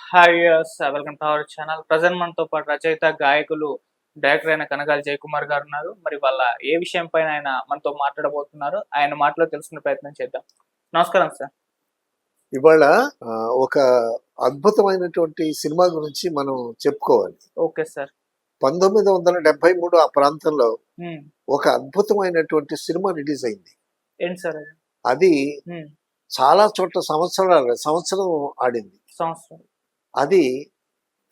Hi welcome to our channel. Present మనతో పాటు రచయిత, గాయకులు, డైరెక్టర్ అయిన కనగాలి జయకుమార్ గారు ఉన్నారు. మరి వాళ్ళ ఏ విషయం పైన ఆయన మనతో మాట్లాడబోతున్నారు, ఆయన మాటలో తెలుసుకునే ప్రయత్నం చేద్దాం. నమస్కారం సార్. ఇవాళ ఒక అద్భుతమైనటువంటి సినిమా గురించి మనం చెప్పుకోవాలి. Okay sir. 1973 ఆ ప్రాంతంలో హ్మ్. ఒక అద్భుతమైనటువంటి సినిమా రిలీజ్ అయింది. ఏంటి సార్ అది? అది హ్మ్. చాలా చోట్ల సంవత్సరం ఆడింది. సంవత్సరం. అది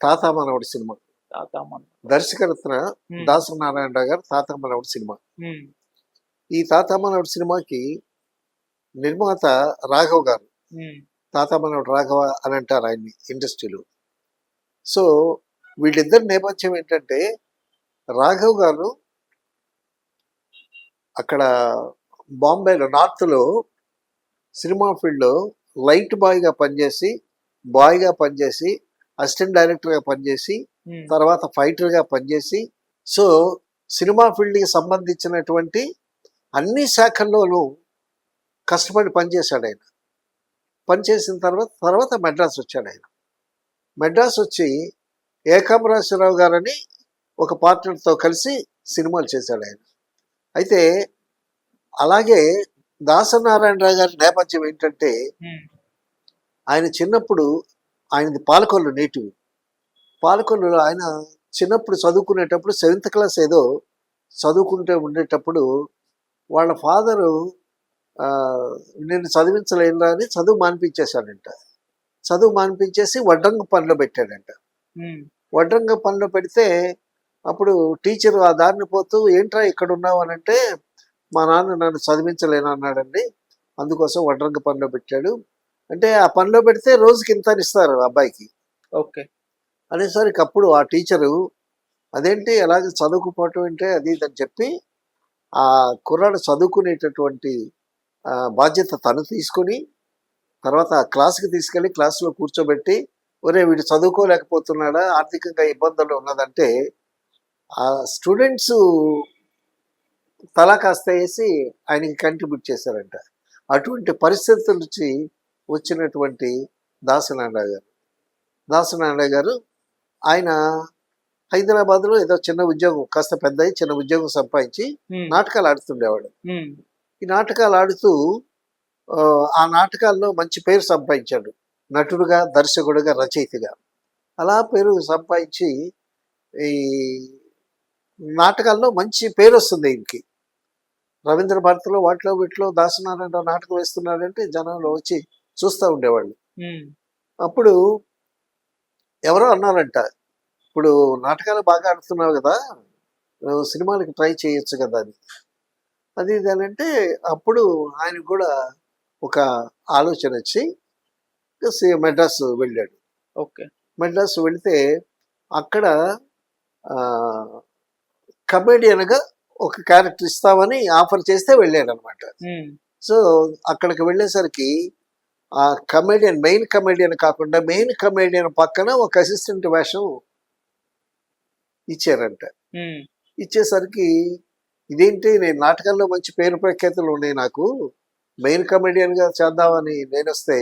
'తాత మనవడి' సినిమా. తాతామన్. దర్శకరత్న హ్మ్. దాసనారాయణరావు గారు 'తాత మనవడి' సినిమా. హ్మ్. ఈ 'తాత మనవడి' సినిమాకి నిర్మాత రాఘవ్ గారు. హ్మ్. 'తాత మనవడు రాఘవ' అని అంటారు ఆయన్ని ఇండస్ట్రీలో. సో వీళ్ళిద్దరి నేపథ్యం ఏంటంటే, రాఘవ్ గారు అక్కడ బాంబేలో నార్త్‌లో సినిమా ఫీల్డ్‌లో లైట్ బాయ్‌గా పనిచేసి, అసిస్టెంట్ డైరెక్టర్‌గా పనిచేసి, హ్మ్. తర్వాత ఫైటర్‌గా పనిచేసి, సో సినిమా ఫీల్డ్‌కి సంబంధించినటువంటి అన్ని శాఖల్లోనూ కష్టపడి పనిచేశాడాయన. పనిచేసిన తర్వాత మద్రాస్ వచ్చాడాయన. మద్రాస్ వచ్చి ఏకాంబరేశ్వరరావు గారని ఒక పార్ట్నర్‌తో కలిసి సినిమాలు చేశాడాయన. అయితే అలాగే దాసనారాయణరావు గారి నేపథ్యం ఏంటంటే, హ్మ్. ఆయన చిన్నప్పుడు ఆయనది పాలకొల్లు నేటివ్. పాలకొల్లులో ఆయన చిన్నప్పుడు చదువుకునేటప్పుడు 7th క్లాస్ ఏదో ఉండేటప్పుడు వాళ్ళ ఫాదరు నిన్ను చదివించలేనురా అని చదువు మానిపించేశాడంట. చదువు మానిపించేసి వడ్రంగ పనిలో పెట్టాడంట. హ్మ్. వడ్రంగ పనిలో పెడితే అప్పుడు టీచరు ఆ దారిన పోతూ ఏంట్రా ఇక్కడ ఉన్నావు అని అంటే, మా నాన్న నన్ను చదివించలేను అన్నాడండి, అందుకోసం వడ్రంగ పనిలో పెట్టాడు అంటే, ఆ పనిలో పెడితే రోజుకి ఇంత అని ఇస్తారు అబ్బాయికి. ఓకే. అనేసరికి అప్పుడు ఆ టీచరు అదేంటి ఎలాగ చదువుకుపోవటం అంటే అది ఇది అని చెప్పి ఆ కుర్రాడు చదువుకునేటటువంటి బాధ్యత తను తీసుకొని, తర్వాత క్లాస్కి తీసుకెళ్ళి క్లాసులో కూర్చోబెట్టి, ఒరే వీడు చదువుకోలేకపోతున్నాడా, ఆర్థికంగా ఇబ్బందులు ఉన్నదంటే ఆ స్టూడెంట్స్ తలా కాస్త వేసి ఆయనకి కంట్రిబ్యూట్ చేశారంట. అటువంటి పరిస్థితుల నుంచి వచ్చినటువంటి దాసనారాయణ గారు ఆయన హైదరాబాద్లో ఏదో చిన్న ఉద్యోగం, కాస్త పెద్ద చిన్న ఉద్యోగం సంపాదించి నాటకాలు ఆడుతుండేవాడు. ఈ నాటకాలు ఆడుతూ ఆ నాటకాల్లో మంచి పేరు సంపాదించాడు. నటుడుగా, దర్శకుడుగా, రచయితగా అలా పేరు సంపాదించి ఈ నాటకాల్లో మంచి పేరు వస్తుంది ఈయనకి. రవీంద్ర భారతిలో వాటిలో వీటిలో దాసనారాయణరావు నాటకం వేస్తున్నాడంటే జనంలో వచ్చి చూస్తూ ఉండేవాళ్ళు. అప్పుడు ఎవరో అన్నారంట, ఇప్పుడు నాటకాలు బాగా ఆడుతున్నావు కదా, సినిమాలకి ట్రై చేయొచ్చు కదా అని. అది ఇది అని అంటే అప్పుడు ఆయనకు కూడా ఒక ఆలోచన వచ్చి మెడ్రాస్ వెళ్ళాడు. ఓకే. మెడ్రాస్ వెళితే అక్కడ కమెడియన్గా ఒక క్యారెక్టర్ ఇస్తామని ఆఫర్ చేస్తే వెళ్ళాడు అనమాట. సో అక్కడికి వెళ్ళేసరికి ఆ మెయిన్ కమెడియన్ కాకుండా మెయిన్ కమెడియన్ పక్కన ఒక అసిస్టెంట్ వేషం ఇచ్చారంట. ఇచ్చేసరికి ఇదేంటి, నేను నాటకాల్లో మంచి పేరు ప్రఖ్యాతులు ఉన్నాయి, నాకు మెయిన్ కమెడియన్గా చేద్దామని నేను వస్తే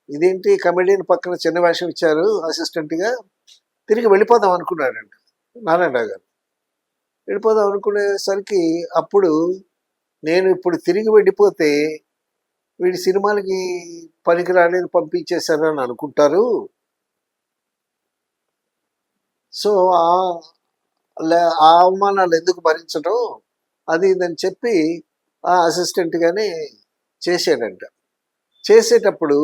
ఇదేంటి కమెడియన్ పక్కన చిన్న వేషం ఇచ్చారు అసిస్టెంట్గా, తిరిగి వెళ్ళిపోదాం అనుకున్నాడంట నారాయణరావు గారు. వెళ్ళిపోదాం అనుకునేసరికి అప్పుడు నేను ఇప్పుడు తిరిగి వెళ్ళిపోతే వీడి సినిమాలకి పనికిరాని పంపించేశారని అనుకుంటారు, సో ఆ అవమానాలు ఎందుకు భరించడం అది ఇదని చెప్పి ఆ అసిస్టెంట్గానే చేసాడంట. చేసేటప్పుడు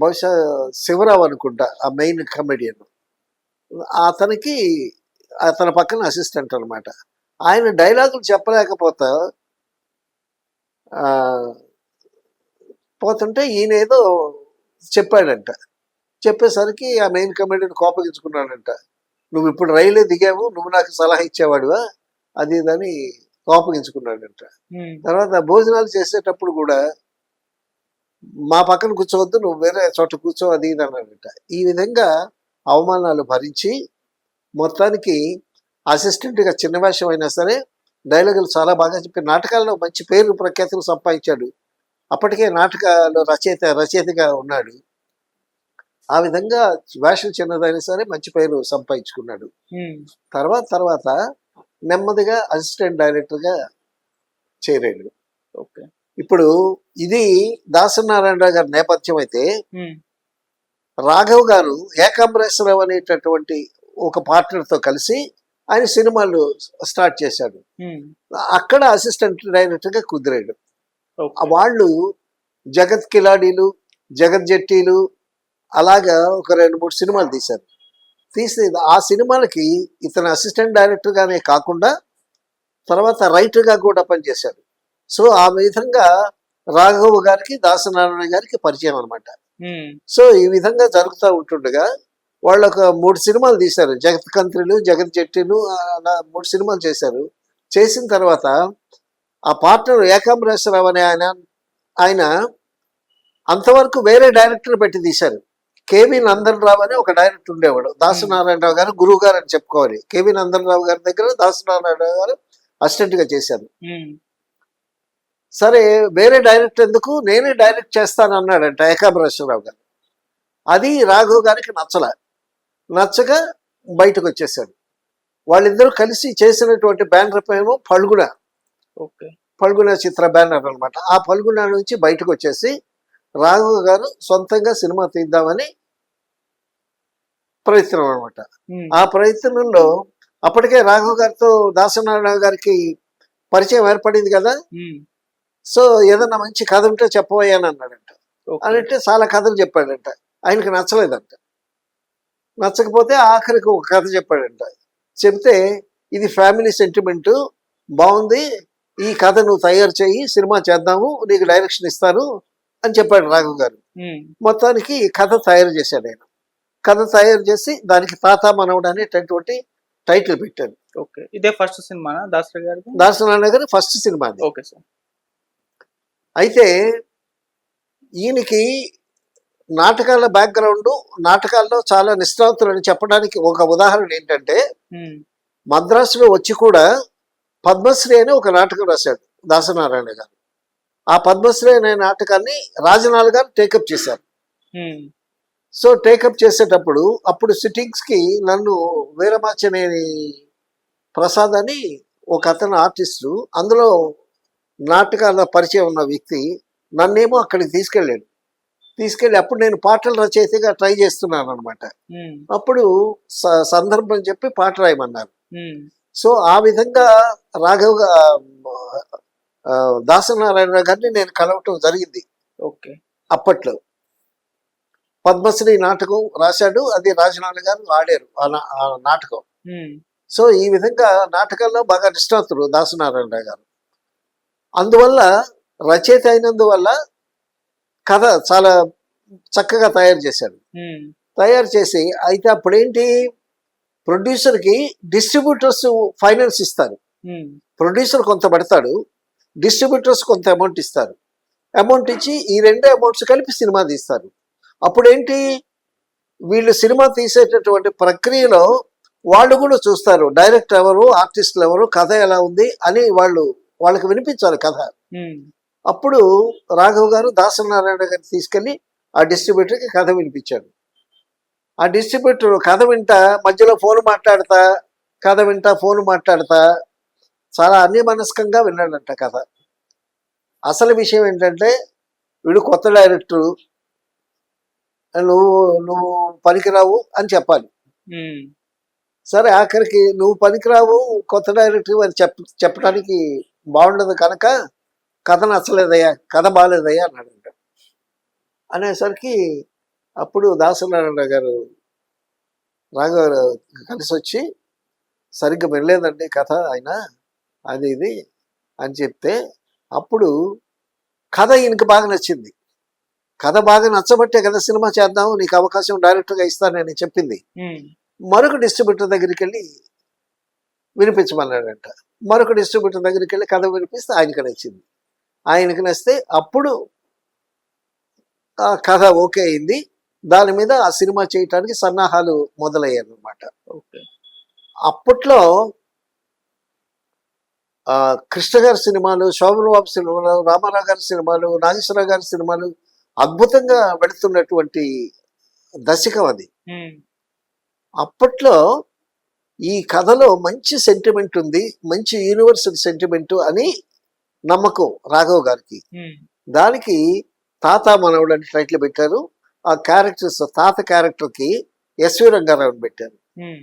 బహుశా శివరావు అనుకుంటా ఆ మెయిన్ కమెడియన్, అతని పక్కన అసిస్టెంట్ అనమాట. ఆయన డైలాగులు చెప్పలేకపోతే పోతుంటే ఈయన ఏదో చెప్పాడంట. చెప్పేసరికి ఆ మెయిన్ కమెడియన్ కోపగించుకున్నాడంట, నువ్వు ఇప్పుడు రైలే దిగావు, నువ్వు నాకు సలహా ఇచ్చేవాడువా, అది ఇదని కోపగించుకున్నాడంట. తర్వాత భోజనాలు చేసేటప్పుడు కూడా మా పక్కన కూర్చోవద్దు, నువ్వు వేరే చోట కూర్చో, అది ఇది అన్నాడంట. ఈ విధంగా అవమానాలు భరించి మొత్తానికి అసిస్టెంట్గా చిన్న వేషం అయినా సరే డైలాగులు చాలా బాగా చెప్పి నాటకాల్లో మంచి పేరు ప్రఖ్యాతులు సంపాదించాడు. అప్పటికే నాటకాలు రచయితగా ఉన్నాడు. ఆ విధంగా వేషం చిన్నదైనా సరే మంచి పేరు సంపాదించుకున్నాడు. తర్వాత నెమ్మదిగా అసిస్టెంట్ డైరెక్టర్గా చేరాడు. ఓకే. ఇప్పుడు ఇది దాసనారాయణరావు గారి నేపథ్యం అయితే, రాఘవ్ గారు ఏకాంబరేశ్వరరావు అనేటటువంటి ఒక పార్ట్నర్తో కలిసి ఆయన సినిమాలు స్టార్ట్ చేశాడు. అక్కడ అసిస్టెంట్ డైరెక్టర్గా కుదిరాడు. వాళ్ళు జగత్ కిలాడీలు, జగత్ జట్టీలు అలాగా ఒక 2-3 సినిమాలు తీశారు. తీసి ఆ సినిమాలకి ఇతను అసిస్టెంట్ డైరెక్టర్గానే కాకుండా తర్వాత రైటర్గా కూడా పనిచేశాడు. సో ఆ విధంగా రాఘవ్ గారికి దాసనారాయణ గారికి పరిచయం అనమాట. సో ఈ విధంగా జరుగుతూ ఉంటుండగా వాళ్ళు ఒక 3 సినిమాలు తీశారు. జగత్ కంత్రులు, జగత్ జట్టీలు, అలా 3 సినిమాలు చేశారు. చేసిన తర్వాత ఆ పార్ట్నర్ ఏకాంబరేశ్వరరావు అనే ఆయన అంతవరకు వేరే డైరెక్టర్ పెట్టి తీశారు. కేవి నందన్ రావు అని ఒక డైరెక్టర్ ఉండేవాడు. దాసనారాయణరావు గారు గురువు గారు అని చెప్పుకోవాలి. కేవి నందన్ రావు గారి దగ్గర దాసనారాయణరావు గారు అసిస్టెంట్గా చేశారు. సరే వేరే డైరెక్టర్ ఎందుకు, నేనే డైరెక్ట్ చేస్తాను అన్నాడంట ఏకాంబరేశ్వరరావు గారు. అది రాఘవ్ గారికి నచ్చక బయటకు వచ్చేసాడు. వాళ్ళిద్దరూ కలిసి చేసినటువంటి బ్యానర్ పేరు ఫల్గుణ. ఓకే. ఫల్గుణ చిత్ర బ్యానర్ అనమాట. ఆ ఫల్గుణ నుంచి బయటకు వచ్చేసి రాఘవ్ గారు సొంతంగా సినిమా తీద్దామని ప్రయత్నం అనమాట. ఆ ప్రయత్నంలో అప్పటికే రాఘవ్ గారితో దాసనారాయణ గారికి పరిచయం ఏర్పడింది కదా. సో ఏదన్నా మంచి కథ ఉంటే చెప్పబోయాను అన్నాడంట. అంటే చాలా కథలు చెప్పాడంట. ఆయనకి నచ్చలేదంట. నచ్చకపోతే ఆఖరికి ఒక కథ చెప్పాడంట. చెప్తే ఇది ఫ్యామిలీ సెంటిమెంటు బాగుంది, ఈ కథ నువ్వు తయారు చేయి, సినిమా చేద్దాము, నీకు డైరెక్షన్ ఇస్తాను అని చెప్పాడు రాఘవ్ గారు. మొత్తానికి కథ తయారు చేశాడు ఆయన. కథ తయారు చేసి దానికి తాత మనవడు అనేటటువంటి టైటిల్ పెట్టాడు. ఓకే. ఇదే ఫస్ట్ సినిమా దాసనారాయణ గారి ఫస్ట్ సినిమా. Okay sir. అయితే ఈయనకి నాటకాల బ్యాక్గ్రౌండ్, నాటకాల్లో చాలా నిష్ణాతులని చెప్పడానికి ఒక ఉదాహరణ ఏంటంటే, మద్రాసులో వచ్చి కూడా పద్మశ్రీ అని ఒక నాటకం రాశాడు దాసనారాయణ గారు. ఆ పద్మశ్రీ అనే నాటకాన్ని రాజనాల్ గారు టేకప్ చేశారు. సో టేకప్ చేసేటప్పుడు అప్పుడు సిట్టింగ్స్కి నన్ను వీరమాచనేని ప్రసాద్ అని ఒక అతను ఆర్టిస్టు, అందులో నాటకాల పరిచయం ఉన్న వ్యక్తి, నన్నేమో అక్కడికి తీసుకెళ్ళి అప్పుడు నేను పాటల రచయితగా ట్రై చేస్తున్నాను అనమాట. అప్పుడు సందర్భం చెప్పి పాట రాయమన్నారు. సో ఆ విధంగా రాఘవ్ దాసనారాయణ గారిని నేను కలవటం జరిగింది. ఓకే. అప్పట్లో పద్మశ్రీ నాటకం రాశాడు, అది రాజనాల్ గారు ఆడారు ఆ నాటకం. సో ఈ విధంగా నాటకాల్లో బాగా నిష్ణాతుడు దాసనారాయణ గారు. అందువల్ల రచయిత అయినందువల్ల కథ చాలా చక్కగా తయారు చేశాడు. తయారు చేసి అయితే అప్పుడేంటి, ప్రొడ్యూసర్కి డిస్ట్రిబ్యూటర్స్ ఫైనాన్స్ ఇస్తారు. ప్రొడ్యూసర్ కొంత పడతాడు, డిస్ట్రిబ్యూటర్స్ కొంత అమౌంట్ ఇస్తారు. అమౌంట్ ఇచ్చి ఈ 2 అమౌంట్స్ కలిపి సినిమా తీస్తారు. అప్పుడేంటి, వీళ్ళు సినిమా తీసేటటువంటి ప్రక్రియలో వాళ్ళు కూడా చూస్తారు, డైరెక్టర్ ఎవరు, ఆర్టిస్టులు ఎవరు, కథ ఎలా ఉంది అని వాళ్ళకి వినిపించాలి కథ. అప్పుడు రాఘవ్ గారు దాసనారాయణ గారిని తీసుకెళ్ళి ఆ డిస్ట్రిబ్యూటర్కి కథ వినిపించాడు. ఆ డిస్ట్రిబ్యూటర్ కథ వింటా మధ్యలో ఫోన్ మాట్లాడతా చాలా అన్యమనస్కంగా విన్నాడంట కథ. అసలు విషయం ఏంటంటే, వీడు కొత్త డైరెక్టరు, నువ్వు పనికిరావు అని చెప్పాలి. సరే ఆఖరికి నువ్వు పనికిరావు, కొత్త డైరెక్టర్ అని చెప్పడానికి బాగుండదు కనుక కథ నచ్చలేదయ్యా, కథ బాగాలేదయ్యా అన్నాడంట. అనేసరికి అప్పుడు దాసనారాయణ గారు రాఘవ కలిసి వచ్చి, సరిగ్గా వినలేదండి కథ ఆయన, అది ఇది అని చెప్తే, అప్పుడు కథ ఈయనకి బాగా నచ్చింది. కథ బాగా నచ్చబట్టే కదా సినిమా చేద్దాము, నీకు అవకాశం డైరెక్టర్గా ఇస్తానని చెప్పింది. మరొక డిస్ట్రిబ్యూటర్ దగ్గరికి వెళ్ళి వినిపించమన్నాడంట. మరొక డిస్ట్రిబ్యూటర్ దగ్గరికి వెళ్ళి కథ వినిపిస్తే ఆయనకి నచ్చింది. ఆయనకి నచ్చితే అప్పుడు ఆ కథ ఓకే అయింది. దాని మీద ఆ సినిమా చేయటానికి సన్నాహాలు మొదలయ్యారు అనమాట. అప్పట్లో కృష్ణ గారి సినిమాలు, శోభన్ బాబు సినిమాలు, రామారావు గారి సినిమాలు, నాగేశ్వరరావు గారి సినిమాలు అద్భుతంగా వెళుతున్నటువంటి దశకం అది. ఉమ్, అప్పట్లో ఈ కథలో మంచి సెంటిమెంట్ ఉంది, మంచి యూనివర్సల్ సెంటిమెంట్ అని నమ్మకం రాఘవ్ గారికి. ఉమ్, దానికి తాత మనవడు అని టైటిల్ పెట్టారు. ఆ క్యారెక్టర్స్ తాత క్యారెక్టర్కి ఎస్వి రంగారావుని పెట్టారు. ఉమ్,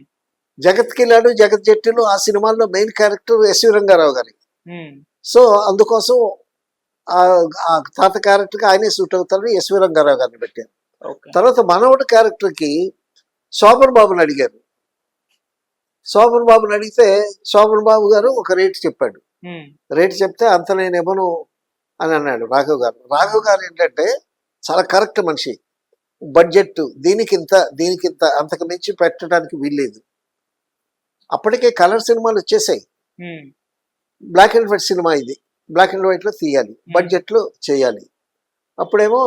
జగత్కిలాడు జగత్ జట్టులు ఆ సినిమాల్లో మెయిన్ క్యారెక్టర్ ఎస్వి రంగారావు గారి. ఉమ్, సో అందుకోసం ఆ ఆ తాత క్యారెక్టర్కి ఆయనే సూట్ అవుతారని ఎస్వి రంగారావు గారిని పెట్టారు. ఓకే. తర్వాత మనవడు క్యారెక్టర్కి శోభన్ బాబుని అడిగారు. శోభన్ బాబుని అడిగితే శోభన్ బాబు గారు ఒక రేట్ చెప్పాడు. ఉమ్, రేట్ చెప్తే అంత నేను ఇవ్వను అని అన్నాడు రాఘవ్ గారు. రాఘవ్ గారు ఏంటంటే చాలా కరెక్ట్ మనిషి. బడ్జెట్ దీనికింత అంతకు మించి పెట్టడానికి వీల్లేదు. అప్పటికే కలర్ సినిమాలు వచ్చేసాయి. ఉమ్, బ్లాక్ అండ్ వైట్ సినిమా ఇది. బ్లాక్ అండ్ వైట్లో తీయాలి, బడ్జెట్లో చేయాలి. అప్పుడేమో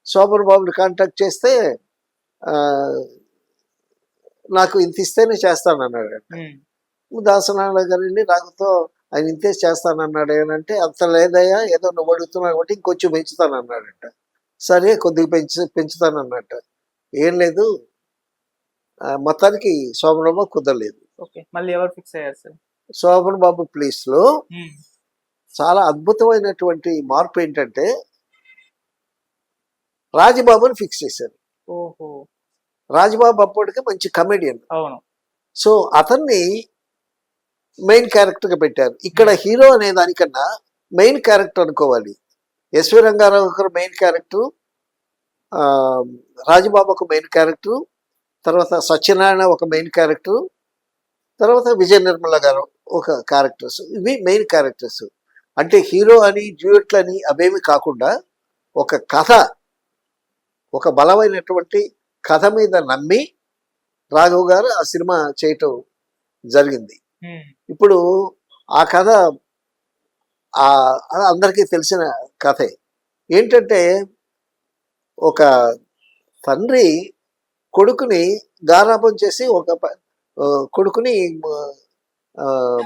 శోభన్ బాబుని కాంటాక్ట్ చేస్తే ఆ, నాకు ఇంత ఇస్తేనే చేస్తానన్నాడు. ఉమ్, దాసనారాయణ గారు వెళ్ళి రాఘవతో ఆయన ఇంతే చేస్తానన్నాడు. ఏమంటే అంత లేదయ్యా, ఏదో నువ్వు అడుగుతున్నావు కాబట్టి ఇంకొంచెం పెంచుతానన్నాడంట. సరే కొద్దిగా పెంచుతానన్నట్ట. ఏం లేదు, మొత్తానికి శోభన్ బాబు కుదరలేదు. ఓకే. మళ్ళీ ఎవరు ఫిక్స్ అయ్యారు సార్? శోభన్ బాబు ప్లేస్లో ఉమ్, చాలా అద్భుతమైనటువంటి మార్పు ఏంటంటే రాజబాబుని ఫిక్స్ చేశారు. ఓహో, రాజబాబు అప్పటికే మంచి కమెడియన్. అవును. సో అతన్ని మెయిన్ క్యారెక్టర్గా పెట్టారు. ఇక్కడ హీరో అనే దానికన్నా మెయిన్ క్యారెక్టర్ అనుకోవాలి. ఎస్వి రంగారావు ఒక మెయిన్ క్యారెక్టరు, రాజబాబు ఒక మెయిన్ క్యారెక్టరు, తర్వాత సత్యనారాయణ ఒక మెయిన్ క్యారెక్టరు, తర్వాత విజయ నిర్మల గారు ఒక క్యారెక్టర్స్. ఇవి మెయిన్ క్యారెక్టర్స్. అంటే హీరో అని డ్యూయట్లు అని అవేమి కాకుండా ఒక కథ, ఒక బలమైనటువంటి కథ మీద నమ్మి రాఘవ్ గారు ఆ సినిమా చేయటం జరిగింది. ఉమ్, ఇప్పుడు ఆ కథ అందరికీ తెలిసిన కథే. ఏంటంటే ఒక తండ్రి కొడుకుని గారాబం చేసి కొడుకుని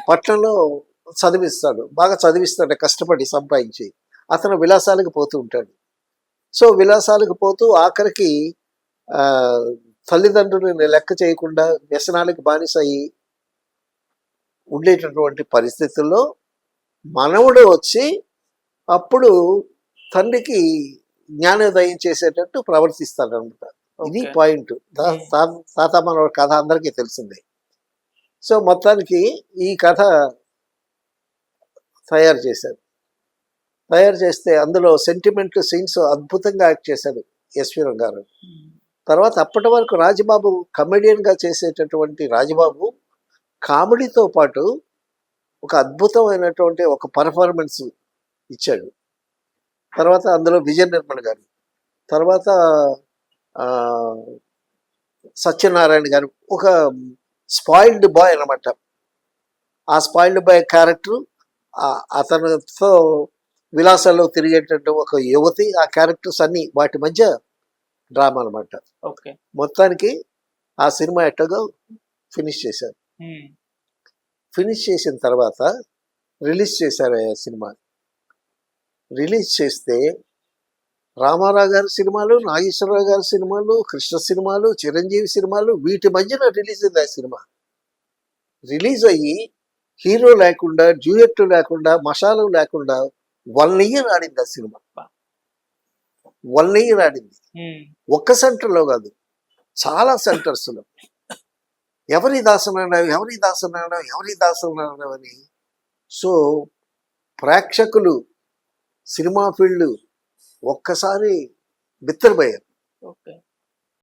పట్టణంలో చదివిస్తాడు. బాగా చదివిస్తాడు కష్టపడి సంపాదించి. అతను విలాసాలకు పోతూ ఉంటాడు. సో విలాసాలకు పోతూ ఆఖరికి తల్లిదండ్రులను లెక్క చేయకుండా వ్యసనాలకు బానిస అయ్యి ఉండేటటువంటి పరిస్థితుల్లో మనవుడు వచ్చి అప్పుడు తండ్రికి జ్ఞానోదయం చేసేటట్టు ప్రవర్తిస్తాడనమాట. ఇది పాయింట్. తాత మనవడు కథ అందరికీ తెలిసిందే. సో మొత్తానికి ఈ కథ తయారు చేశారు. తయారు చేస్తే అందులో సెంటిమెంట్ సీన్స్ అద్భుతంగా యాక్ట్ చేశాడు ఎస్వి రంగారావు. తర్వాత అప్పటి వరకు రాజబాబు కమెడియన్గా చేసేటటువంటి రాజబాబు కామెడీతో పాటు ఒక అద్భుతమైనటువంటి ఒక పర్ఫార్మెన్స్ ఇచ్చాడు. తర్వాత అందులో విజయ నిర్మల్ గారు, తర్వాత సత్యనారాయణ గారు ఒక స్పాయిల్డ్ బాయ్ అనమాట. ఆ స్పాయిల్డ్ బాయ్ క్యారెక్టర్, అతనితో విలాసాల్లో తిరిగేటట్టు ఒక యువతి, ఆ క్యారెక్టర్స్ అన్ని వాటి మధ్య డ్రామా అనమాట. ఓకే. మొత్తానికి ఆ సినిమా ఎట్టగా ఫినిష్ చేశారు. ఫినిష్ చేసిన తర్వాత రిలీజ్ చేశారు ఆ సినిమా. రిలీజ్ చేస్తే రామారావు గారి సినిమాలు, నాగేశ్వరరావు గారి సినిమాలు, కృష్ణ సినిమాలు, చిరంజీవి సినిమాలు, వీటి మధ్యన రిలీజ్ అయింది ఆ సినిమా. రిలీజ్ అయ్యి హీరో లేకుండా, డ్యూయట్ లేకుండా, మసాలా లేకుండా 1 year ఆడింది ఆ సినిమా. 1 year ఆడింది. ఒక్క సెంటర్లో కాదు, చాలా సెంటర్స్లో. ఎవరి దాసనారాయణ అని. సో ప్రేక్షకులు, సినిమా ఫీల్డ్ ఒక్కసారి బిత్తరపోయారు. ఓకే.